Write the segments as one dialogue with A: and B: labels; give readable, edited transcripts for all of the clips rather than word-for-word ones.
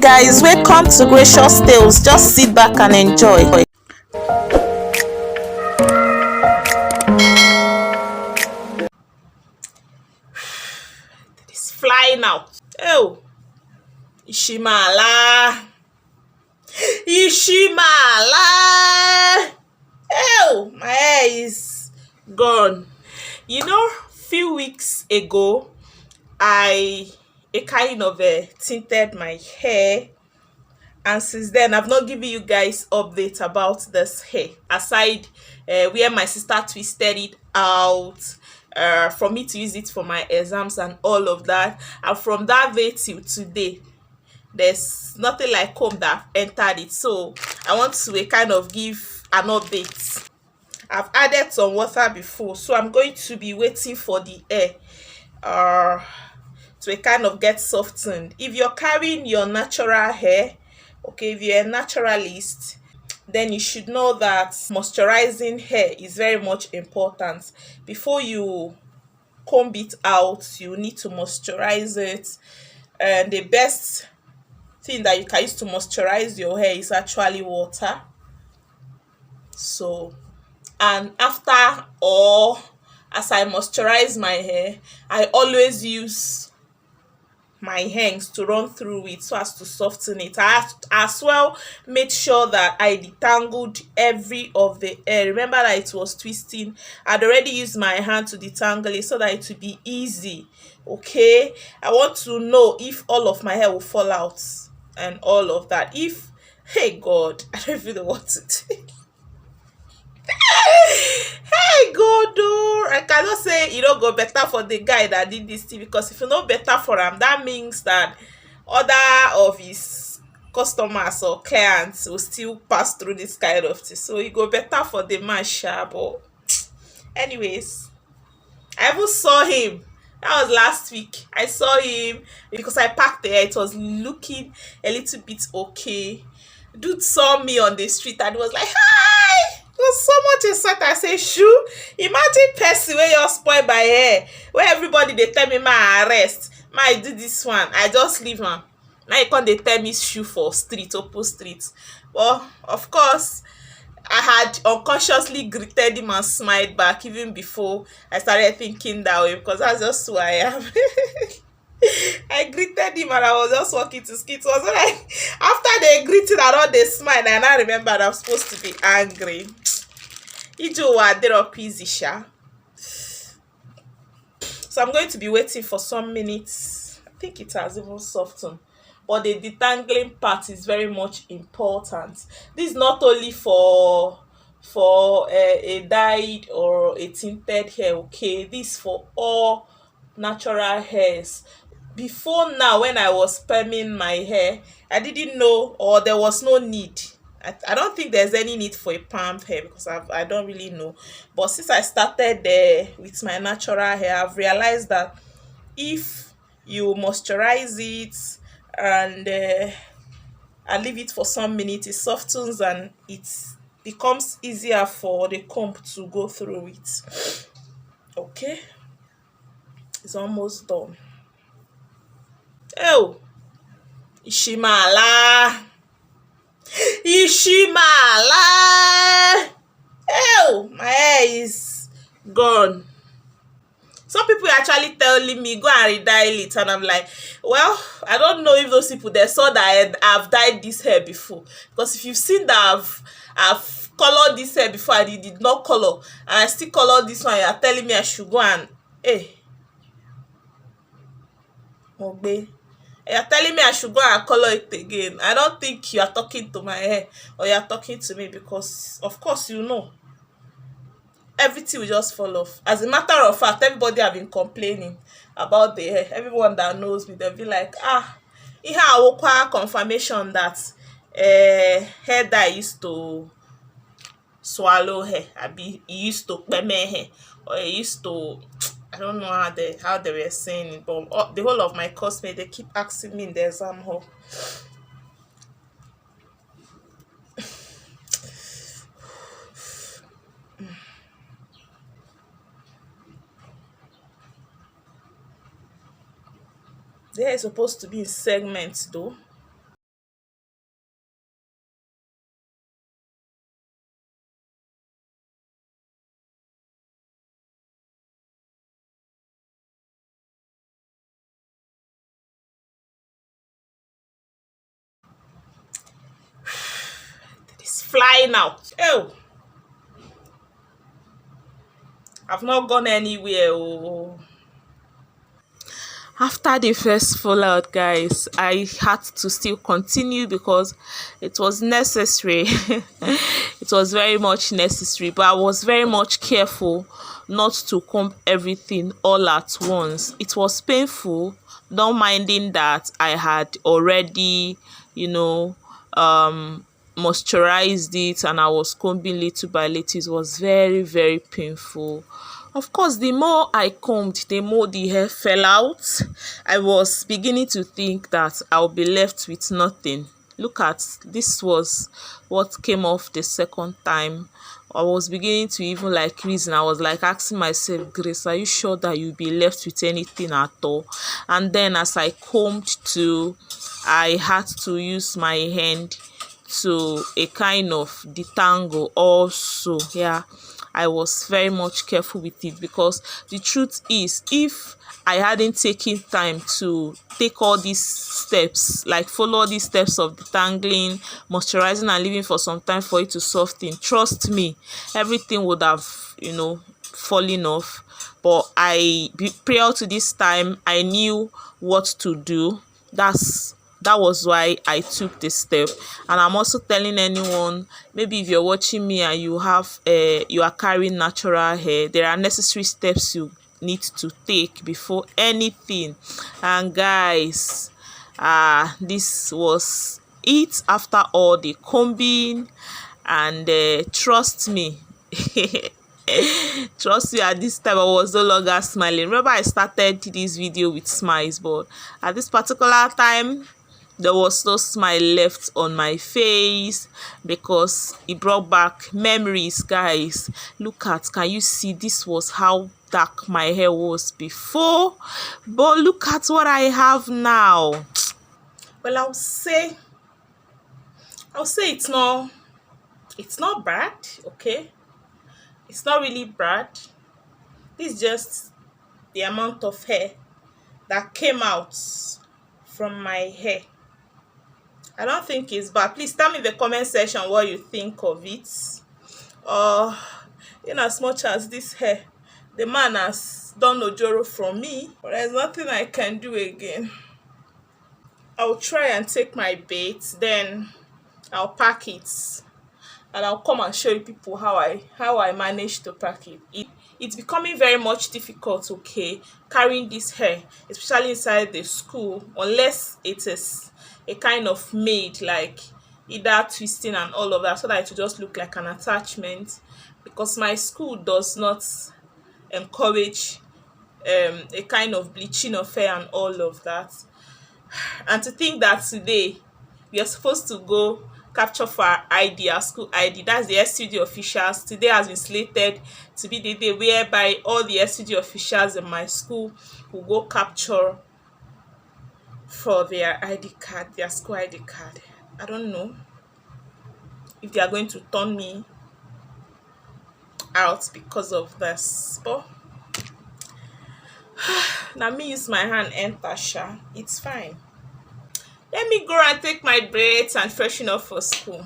A: guys, welcome to Gracious Tales. Just sit back and enjoy. It's flying out. Oh, Ishimala. Ishimala. Oh, my hair is gone. Few weeks ago, I kind of tinted my hair, and since then I've not given you guys updates about this hair aside where my sister twisted it out for me to use it for my exams and all of that. And from that day till today, there's nothing like comb that entered it, so I want to kind of give an update. I've added some water before, so I'm going to be waiting for the hair uh to kind of get softened. If you're carrying your natural hair, okay, if you're a naturalist, then you should know that moisturizing hair is very much important. Before you comb it out, you need to moisturize it, and the best thing that you can use to moisturize your hair is actually water. So, and after, or as I moisturize my hair, I always use my hands to run through it so as to soften it. I have as well made sure that I detangled every of the hair. Remember that it was twisting. I'd already used my hand to detangle it so that it would be easy. Okay, I want to know if all of my hair will fall out and all of that. If, hey God, I don't even know what to do. Hey God, oh, I cannot say go better for the guy that did this thing, because if you know better for him, that means that other of his customers or clients will still pass through this kind of thing. So you go better for the man, but anyways, I even saw him. That was last week. I saw him because I parked there. It was looking a little bit okay. Dude saw me on the street and was like, "Hi!" It was so much excited. I say, "Shoo! Imagine person where you spoil by hair, where everybody they tell me my arrest, my do this one. I just leave am. Now you come they tell me shoe for street, open street." Well, of course, I had unconsciously greeted him and smiled back even before I started thinking that way, because that's just who I am. I greeted him and I was just walking to skit. So like after they greeted and all they smiled, and I remembered I'm supposed to be angry. Ijo wa dero easy sha. So I'm going to be waiting for some minutes. I think it has even softened. But the detangling part is very much important. This is not only for a dyed or a tinted hair, okay? This for all natural hairs. Before now, when I was perming my hair, I didn't know, or there was no need. I don't think there's any need for a perm hair, because I don't really know. But since I started with my natural hair, I've realized that if you moisturize it and leave it for some minutes, it softens and it becomes easier for the comb to go through it. Okay, it's almost done. Oh, Ishimala. Ishimala. Oh, my hair is gone. Some people actually telling me go and redye it, and I'm like, well, I don't know if those people they saw that I've dyed this hair before, because if you've seen that I've colored this hair before and it did not color, and I still color this one, you're telling me I should go and Mogbe. You're telling me I should go and color it again. I don't think you are talking to my hair, or you are talking to me, because of course everything will just fall off. As a matter of fact, everybody have been complaining about the hair. Everyone that knows me, they'll be like, ihe awokwa confirmation that hair dye used to swallow hair. Abi e used to peme hair, or e used to I don't know how they were saying it, but the whole of my classmates, they keep asking me in the exam hall. They are supposed to be in segments though. was flying out. Oh, I've not gone anywhere. Oh. After the first fallout, guys, I had to still continue because it was necessary. It was very much necessary, but I was very much careful not to comb everything all at once. It was painful, not minding that I had already, you know, moisturized it and I was combing little by little. It was very, very painful. Of course, the more I combed, the more the hair fell out. I was beginning to think that I'll be left with nothing. Look at this, was what came off the second time. I was beginning to even like reason. I was like asking myself, Grace, are you sure that you'll be left with anything at all? And then as I combed too, I had to use my hand to a kind of detangle also. Yeah, I was very much careful with it because the truth is, if I hadn't taken time to take all these steps, like follow these steps of detangling, moisturizing and leaving for some time for it to soften, trust me, everything would have, fallen off. But prior to this time, I knew what to do. That was why I took this step. And I'm also telling anyone, maybe if you're watching me and you are carrying natural hair, there are necessary steps you need to take before anything. And guys, this was it after all the combing. And trust me, trust me, at this time I was no longer smiling. Remember, I started this video with smiles, but at this particular time there was no smile left on my face because it brought back memories. Guys, look at, can you see, this was how dark my hair was before, but look at what I have now. Well, I'll say it's not bad. Okay, it's not really bad. It's just the amount of hair that came out from my hair. I don't think it's bad. Please tell me in the comment section what you think of it. In as much as this hair, the man has done ojoro from me, but there's nothing I can do again. I'll try and take my bait, then I'll pack it, and I'll come and show you people how I managed to pack it. It's becoming very much difficult, okay, carrying this hair, especially inside the school, unless it is a kind of made, like either twisting and all of that, so that it will just look like an attachment, because my school does not encourage a kind of bleaching of hair and all of that. And to think that today we are supposed to go capture for our ID, our school ID, that's the SUD officials. Today has been slated to be the day whereby all the SUD officials in my school will go capture for their ID card, their school ID card. I don't know if they are going to turn me out because of this, but now me use my hand enter sha, it's fine. Let me go and take my braids and freshen up for school.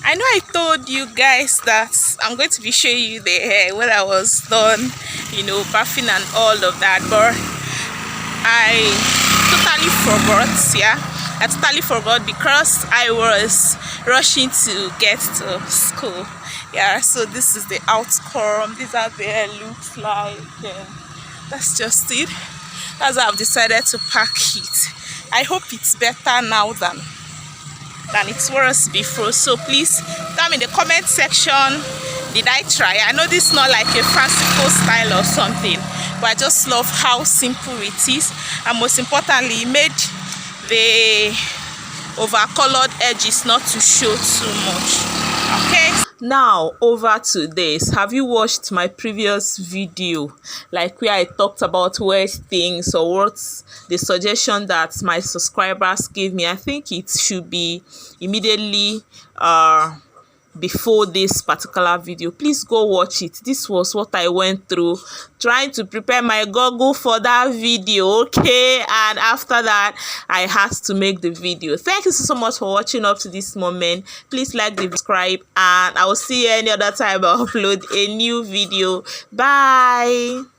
A: I know I told you guys that I'm going to be showing you the hair when I was done, bathing and all of that, but I totally forgot. Yeah, I totally forgot because I was rushing to get to school. Yeah, so this is the outcome. These are the hair looks like. That's just it. That's how I've decided to pack it. I hope it's better now than it was before. So please tell me in the comment section, did I try? I know this is not like a fanciful style or something, but I just love how simple it is, and most importantly, it made the over-colored edges not to show too much. Okay, now over to this. Have you watched my previous video, like where I talked about weird things or what's the suggestion that my subscribers gave me? I think it should be immediately before this particular video. Please go watch it. This was what I went through trying to prepare my Google for that video, okay? And after that, I had to make the video. Thank you so much for watching up to this moment. Please like, subscribe, and I will see you any other time I upload a new video. Bye.